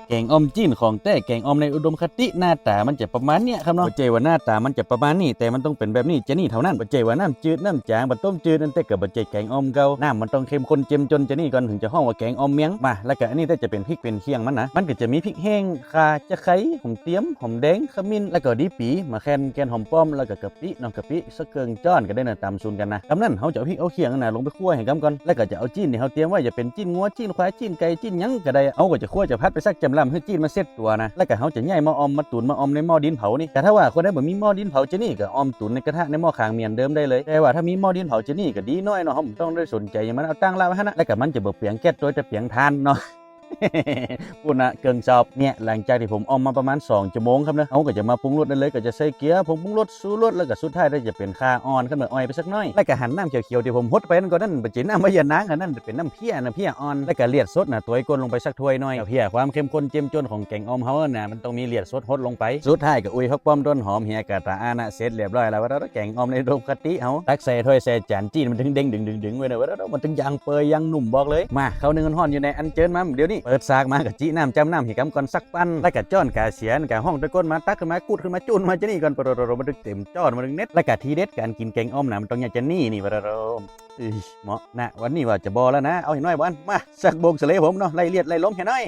แกงออมจีนของแต่แกงออมในอุดมคติหน้าตามันจะประมาณเนี้ยครับเนาะบ่เจว่าหน้าตามันจะประมาณนี้แต่มันต้องเป็นแบบนี้จะนี่เท่านั้นบ่เจว่าน้ำจืดน้ำจางบ่ต้มจืดนั่นแต่ก็บ่เจแกงออมเก่าน้ำมันต้องเข้มข้นเจ้มจนจะนี่ก่อนถึงจะฮ้องว่าแกงออมเมียงมาแล้วก็อันนี้แต่จะเป็นพริกเป็นเคียงมันนะมันก็จะมีพริกแห้งข่าจะไคร้หอมเตี้ยมหอมแดงขมิ้นแล้วก็ดีปีมาแคนแกนหอมป้อมแล้วก็กะปิน้ำกะปิสักเกิงจ้อนก็ได้น่ะตำซุนกันนะกำนั้นเฮาจะเอาพริกเอาเคียงน่ะลงไปคั่วให้กำก่อนแล้วก็จะเอาจีนที่เฮาเตรียมไว้จะเป็นจีนงัวจีนควายจีนไก่จีนหยังก็ได้เอาก็จะคั่วจะพัดไปสักจำลำให้จีนมาเซ็ตตัวนะแล้วก็เฮาจะย้ายมาออมมาตุ๋นมาออมในหม้อดินเผานี่แต่ถ้าว่าคนใดบ่มีหม้อดินเผาจะนี่ก็ออมตุ๋นในกระทะในหม้อคางเมียนเดิมได้เลยแต่ว่าถ้ามีหม้อดินเผาจะนี่ก็ดีน้อยเนาะเฮาบ่ต้องได้สนใจอย่างมันเอาตั้งลาไว้หั่นนะแล้วก็มันจะบ่เปลียงแก๊สโดยแต่เปลียงทานเนาะ พูดนะเกิงสอบเนี่ยหลังจากที่ผมออมมาประมาณ2ชั่วโมงครับนะเขาก็จะมาปรุงรสได้เลยก็จะใส่เกี๊ยวผงปรุงรสสูรสแล้วก็สุดท้ายได้จะเป็นข่าอ่อนขึ้นมาอ้อยไปสักน้อยแล้วก็หั่นน้ำเขียวๆที่ผมฮดไปนั่นก็นั่นเป็นจีน้ำมะยานางอันนั้นเป็นน้ำเพี้ยอ่อนแล้วก็เลียดสดนะตัวไอ้ก้นลงไปสักถ้วยน้อยเพี้ยความเข้มข้นเจ้มจนของแกงออมเฮาน่ะมันต้องมีเลียดสดฮดลงไปสุดท้ายก็อุ้ยพักป้อมต้นหอมเฮียกะตาอานะเสร็จเรียบร้อยแล้วว่าเราแกงออมในโดมคติเฮาตักใส่ถ้วยใส่จานจีนมันถึงเด้งดึงไว้นะว่าเรามันถึงยางเปยยางหนุ่มบอกเลยมาเขานึ่งฮ้อนอยู่ในอันเจิญมาเดี๋ยวนี้เปิดซากมากับจีน้ำจำน้ำหิกำก่อนสักปั้นแล้วก็จ้อนกาเสียนกาห้องตะก้นมาตักขึ้นมากูดขึ้นมาจุนมาจะนี่ก่อนปรโรมันถึงเต็มจ้อนมันถึงเน็ตแล้วก็ทีเด็ดการกินแกงอ้อมนะมันต้องอย่างจะนี่ปรโรเหมาะนะวันนี้ว่าจะบอแล้วนะเอาให้น้อยวันมาสักโบกเสลผมเนาะไล่เลียดไล่ล้มให้น้อย